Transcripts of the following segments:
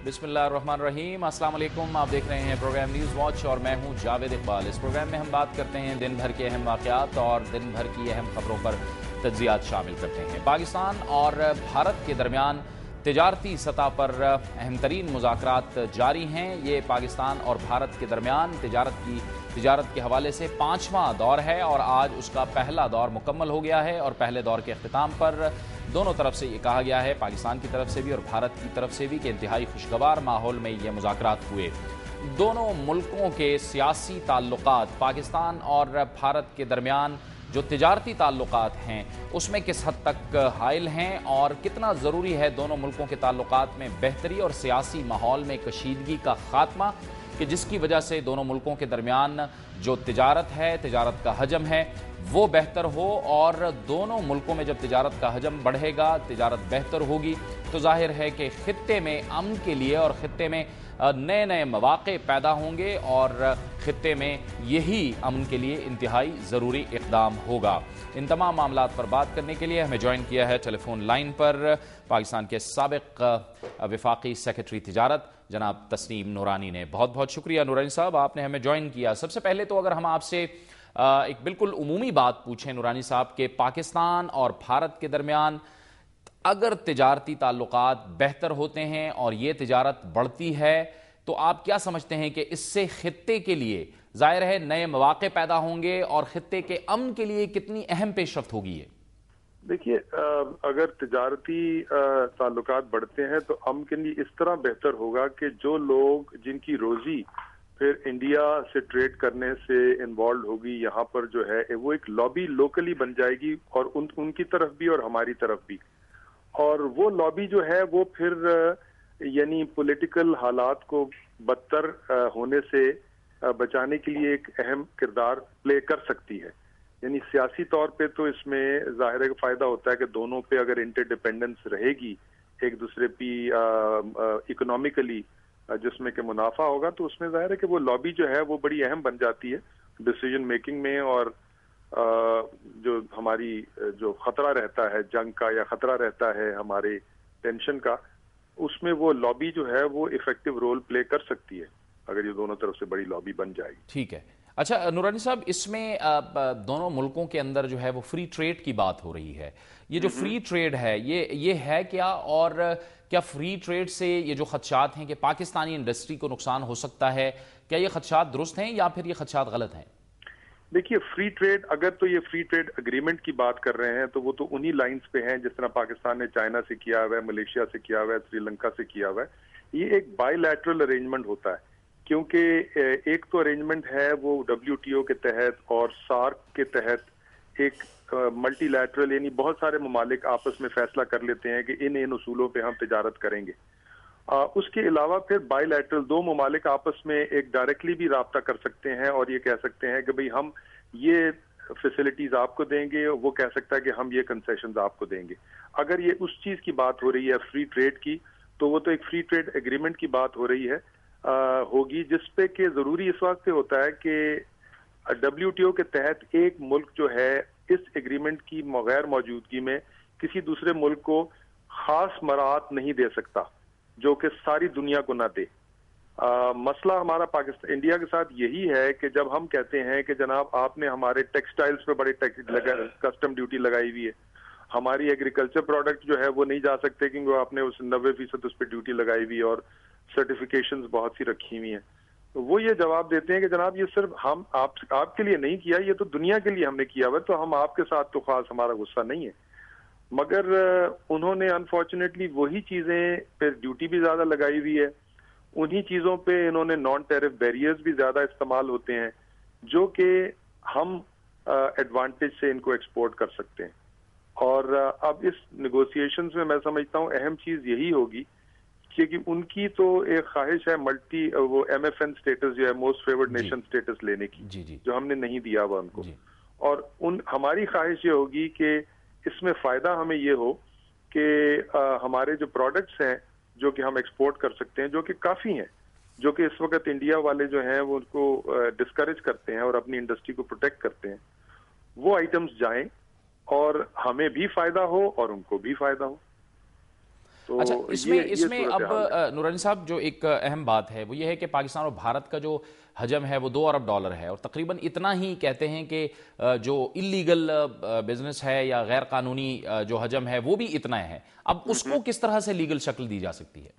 बिस्मिल्लाहिर्रहमानिर्रहीम। अस्सलाम वालेकुम। आप देख रहे हैं प्रोग्राम न्यूज़ वॉच और मैं हूं जावेद इकबाल। इस प्रोग्राम में हम बात करते हैं दिन भर के अहम वाक़यात और दिन भर की अहम खबरों पर तज्ज़ियात शामिल करते हैं। पाकिस्तान और भारत के दरमियान तिजारती सतह पर अहम तरीन मुज़ाकरात जारी हैं। ये पाकिस्तान और भारत के दरमियान तिजारत के हवाले से 5वां दौर है और आज उसका पहला दौर मुकम्मल हो गया है। और पहले दौर के अख्तिताम पर दोनों तरफ से ये कहा गया है, पाकिस्तान की तरफ से भी और भारत की तरफ से भी, कि इंतहाई खुशगवार माहौल में ये मुज़ाकरात हुए। दोनों मुल्कों के सियासी ताल्लुकात, पाकिस्तान और भारत के दरमियान जो तिजारती ताल्लुकात हैं उसमें किस हद तक हाइल हैं और कितना ज़रूरी है दोनों मुल्कों के ताल्लुकात में बेहतरी और सियासी माहौल में कशीदगी का ख़ात्मा, कि जिसकी वजह से दोनों मुल्कों के दरमियान जो तिजारत है, तिजारत का हजम है, वो बेहतर हो। और दोनों मुल्कों में जब तिजारत का हजम बढ़ेगा, तिजारत बेहतर होगी, तो जाहिर है कि खित्ते में अमन के लिए और खित्ते में नए नए मौक़े पैदा होंगे और खित्ते में यही अमन के लिए इंतहाई ज़रूरी इक़दाम होगा। इन तमाम मामलात पर बात करने के लिए हमें ज्वाइन किया है टेलीफोन लाइन पर पाकिस्तान के साबिक़ वफाकी सेक्रेटरी तिजारत जनाब तस्नीम नूरानी ने। बहुत बहुत शुक्रिया नूरानी साहब, आपने हमें ज्वाइन किया। सबसे पहले तो अगर हम आपसे एक बिल्कुल उमूमी बात पूछें नूरानी साहब, के पाकिस्तान और भारत के दरमियान अगर तिजारती ताल्लुकात बेहतर होते हैं और ये तिजारत बढ़ती है, तो आप क्या समझते हैं कि इससे खित्ते के लिए ज़ाहिर है नए मौक़े पैदा होंगे और खित्ते के अमन के लिए कितनी अहम पेशरफ्त होगी ये? देखिए, अगर तिजारती ताल्लुकात बढ़ते हैं तो अमन के लिए इस तरह बेहतर होगा कि जो लोग जिनकी रोजी फिर इंडिया से ट्रेड करने से इन्वॉल्व होगी, यहाँ पर जो है वो एक लॉबी लोकली बन जाएगी और उनकी तरफ भी और हमारी तरफ भी। और वो लॉबी जो है वो फिर यानी पॉलिटिकल हालात को बदतर होने से बचाने के लिए एक अहम किरदार प्ले कर सकती है। यानी सियासी तौर पे तो इसमें ज़ाहिर है फायदा होता है कि दोनों पे अगर इंटरडिपेंडेंस रहेगी एक दूसरे की इकोनॉमिकली, जिसमें कि मुनाफा होगा, तो उसमें ज़ाहिर है कि वो लॉबी जो है वो बड़ी अहम बन जाती है डिसीजन मेकिंग में। और जो हमारी जो खतरा रहता है जंग का या खतरा रहता है हमारे टेंशन का, उसमें वो लॉबी जो है वो इफेक्टिव रोल प्ले कर सकती है अगर ये दोनों तरफ से बड़ी लॉबी बन जाएगी। ठीक है। अच्छा नूरानी साहब, इसमें दोनों मुल्कों के अंदर जो है वो फ्री ट्रेड की बात हो रही है। ये जो फ्री ट्रेड है ये है क्या, और क्या फ्री ट्रेड से ये जो खदशात हैं कि पाकिस्तानी इंडस्ट्री को नुकसान हो सकता है, क्या ये खदशात दुरुस्त हैं या फिर ये खदशात गलत हैं? देखिए, फ्री ट्रेड, अगर तो ये फ्री ट्रेड एग्रीमेंट की बात कर रहे हैं तो वो तो उन्हीं लाइंस पे हैं जिस तरह पाकिस्तान ने चाइना से किया हुआ है, मलेशिया से किया हुआ है, श्रीलंका से किया हुआ है। ये एक बायलैटरल अरेंजमेंट होता है, क्योंकि एक तो अरेंजमेंट है वो WTO के तहत और सार्क के तहत एक मल्टीलैटरल, यानी बहुत सारे ममालिक आपस में फैसला कर लेते हैं कि इन उसूलों पे हम तिजारत करेंगे। उसके अलावा फिर बायलैटरल दो ममालिक आपस में एक डायरेक्टली भी राब्ता कर सकते हैं और ये कह सकते हैं कि भाई हम ये फैसिलिटीज आपको देंगे, और वो कह सकता है कि हम ये कंसेशंस आपको देंगे। अगर ये उस चीज की बात हो रही है फ्री ट्रेड की, तो वो तो एक फ्री ट्रेड एग्रीमेंट की बात हो रही है होगी, जिसपे कि जरूरी इस वास्ते होता है कि WTO के तहत एक मुल्क जो है इस एग्रीमेंट की गैर मौजूदगी में किसी दूसरे मुल्क को खास मराहत नहीं दे सकता जो कि सारी दुनिया को ना दे। मसला हमारा पाकिस्तान इंडिया के साथ यही है कि जब हम कहते हैं कि जनाब आपने हमारे टेक्सटाइल्स पे बड़े कस्टम ड्यूटी लगाई हुई है, हमारी एग्रीकल्चर प्रोडक्ट जो है वो नहीं जा सकते क्योंकि आपने उस 90% उस पर ड्यूटी लगाई हुई है और सर्टिफिकेशंस बहुत सी रखी हुई हैं, तो वो ये जवाब देते हैं कि जनाब ये सिर्फ हम आपके लिए नहीं किया, ये तो दुनिया के लिए हमने किया हुआ, तो हम आपके साथ तो खास हमारा गुस्सा नहीं है। मगर उन्होंने अनफॉर्चुनेटली वही चीजें पे ड्यूटी भी ज्यादा लगाई हुई है, उन्हीं चीजों पे इन्होंने नॉन टैरिफ बैरियर्स भी ज्यादा इस्तेमाल होते हैं जो कि हम एडवांटेज से इनको एक्सपोर्ट कर सकते हैं। और अब इस नेगोशिएशंस में मैं समझता हूँ अहम चीज यही होगी क्योंकि उनकी तो एक ख्वाहिश है वो MFN स्टेटस जो है मोस्ट फेवर्ड नेशन स्टेटस लेने की, जो हमने नहीं दिया हुआ उनको। और हमारी ख्वाहिश ये होगी कि इसमें फायदा हमें ये हो कि हमारे जो प्रोडक्ट्स हैं जो कि हम एक्सपोर्ट कर सकते हैं, जो कि काफी हैं, जो कि इस वक्त इंडिया वाले जो हैं वो उनको डिस्करेज करते हैं और अपनी इंडस्ट्री को प्रोटेक्ट करते हैं, वो आइटम्स जाएं और हमें भी फायदा हो और उनको भी फायदा हो। तो अच्छा, इसमें सूरत अब हाल है। नूरानी साहब जो एक अहम बात है वो ये है कि पाकिस्तान और भारत का जो हजम है वो $2 अरब है, और तकरीबन इतना ही कहते हैं कि जो इलीगल बिजनेस है या गैर कानूनी जो हजम है वो भी इतना है। अब उसको किस तरह से लीगल शक्ल दी जा सकती है?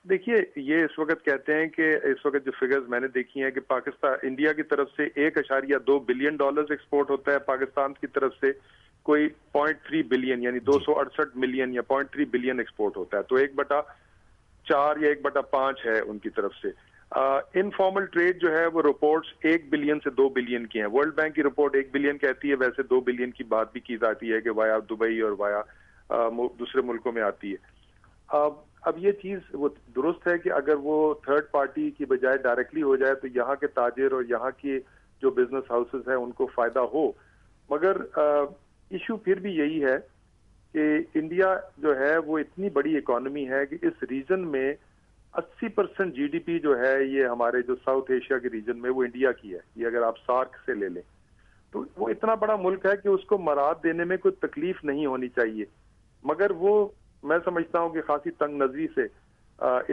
देखिए, ये इस वक्त कहते हैं कि इस वक्त जो फिगर्स मैंने देखी हैं कि पाकिस्तान, इंडिया की तरफ से $1.2 बिलियन एक्सपोर्ट होता है, पाकिस्तान की तरफ से कोई 0.3 बिलियन यानी 268 मिलियन या 0.3 बिलियन एक्सपोर्ट होता है। तो 1/4 या 1/5 है उनकी तरफ से। इनफॉर्मल ट्रेड जो है वो रिपोर्ट्स 1 बिलियन से 2 बिलियन की हैं। वर्ल्ड बैंक की रिपोर्ट 1 बिलियन कहती है, वैसे 2 बिलियन की बात भी की जाती है कि वाया दुबई और वाया दूसरे मुल्कों में आती है। अब ये चीज वो दुरुस्त है कि अगर वो थर्ड पार्टी की बजाय डायरेक्टली हो जाए तो यहाँ के ताजिर और यहाँ के जो बिजनेस हाउसेस हैं उनको फायदा हो। मगर इशू फिर भी यही है कि इंडिया जो है वो इतनी बड़ी इकोनॉमी है कि इस रीजन में 80% जीडीपी जो है ये हमारे जो साउथ एशिया के रीजन में वो इंडिया की है। ये अगर आप सार्क से ले लें तो वो इतना बड़ा मुल्क है कि उसको मराद देने में कोई तकलीफ नहीं होनी चाहिए। मगर वो, मैं समझता हूं कि खासी तंग नजरी से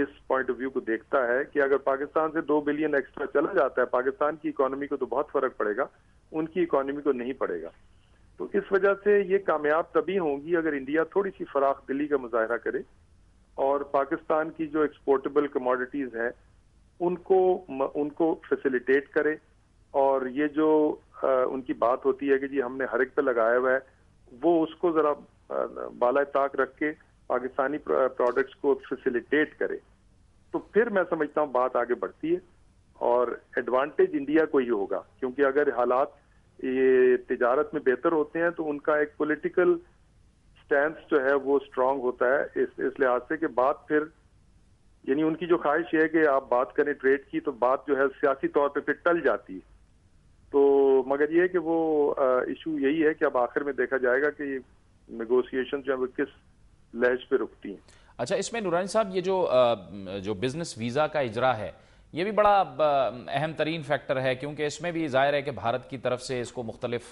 इस पॉइंट ऑफ व्यू को देखता है कि अगर पाकिस्तान से 2 बिलियन एक्स्ट्रा चला जाता है, पाकिस्तान की इकोनॉमी को तो बहुत फर्क पड़ेगा, उनकी इकोनॉमी को नहीं पड़ेगा। तो इस वजह से ये कामयाब तभी होंगी अगर इंडिया थोड़ी सी फराख दिली का मुजाहरा करे और पाकिस्तान की जो एक्सपोर्टेबल कमोडिटीज हैं उनको फैसिलिटेट करे। और ये जो उनकी बात होती है कि जी हमने हर एक पे लगाया हुआ है, वो उसको जरा बाला ताक रख के पाकिस्तानी प्रोडक्ट्स को फैसिलिटेट करे, तो फिर मैं समझता हूँ बात आगे बढ़ती है और एडवांटेज इंडिया को ही होगा। क्योंकि अगर हालात ये तिजारत में बेहतर होते हैं तो उनका एक पॉलिटिकल स्टैंस जो है वो स्ट्रांग होता है। इस लिहाज से कि बात फिर, यानी उनकी जो ख्वाहिश है कि आप बात करें ट्रेड की तो बात जो है सियासी तौर पे फिर टल जाती है। तो मगर ये कि वो इशू यही है कि अब आखिर में देखा जाएगा कि नेगोशिएशन जो है वो किस लहज पे रुकती हैं। अच्छा, इसमें नूरानी साहब ये जो बिजनेस वीज़ा का इजरा है ये भी बड़ा अहम तरीन फैक्टर है, क्योंकि इसमें भी जाहिर है कि भारत की तरफ से इसको मुख्तलिफ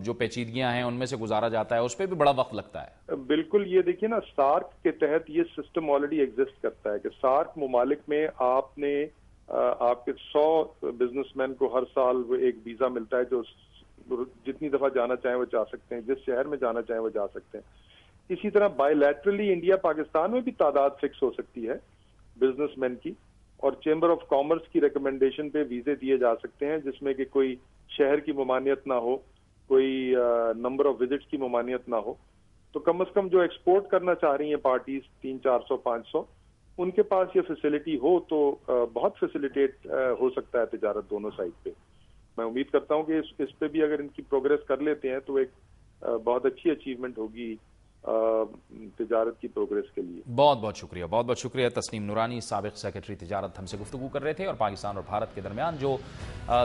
जो पेचीदगियां हैं उनमें से गुजारा जाता है, उस पर भी बड़ा वक्त लगता है। बिल्कुल, ये देखिए ना, सार्क के तहत ये सिस्टम ऑलरेडी एग्जिस्ट करता है कि सार्क मुमालिक में आपने आपके 100 बिजनेसमैन को हर साल वो एक वीजा मिलता है जो जितनी दफा जाना चाहें वो जा सकते हैं, जिस शहर में जाना चाहें वो जा सकते हैं। इसी तरह बायलैटरली इंडिया पाकिस्तान में भी तादाद फिक्स हो सकती है बिजनेसमैन की, और चेंबर ऑफ कॉमर्स की रिकमेंडेशन पे वीजे दिए जा सकते हैं जिसमें कि कोई शहर की ममानियत ना हो, कोई नंबर ऑफ विजिट्स की ममानियत ना हो। तो कम से कम जो एक्सपोर्ट करना चाह रही हैं पार्टीज 300-400-500, उनके पास ये फैसिलिटी हो तो बहुत फैसिलिटेट हो सकता है तिजारत दोनों साइड पे। मैं उम्मीद करता हूं कि इस पे भी अगर इनकी प्रोग्रेस कर लेते हैं तो एक बहुत अच्छी अचीवमेंट होगी तिजारत की प्रोग्रेस के लिए। बहुत बहुत शुक्रिया तस्नीम नूरानी, साबिक सेक्रेटरी तिजारत, हमसे गुफ्तगू कर रहे थे और पाकिस्तान और भारत के दरमियान जो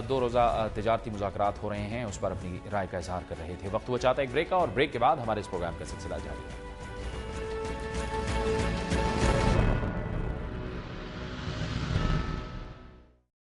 2 रोज़ा तिजारती मुज़ाकरात हो रहे हैं उस पर अपनी राय का इजहार कर रहे थे। वक्त हुआ चाहता है एक ब्रेक का, और ब्रेक के बाद हमारे इस प्रोग्राम का सिलसिला जारी है।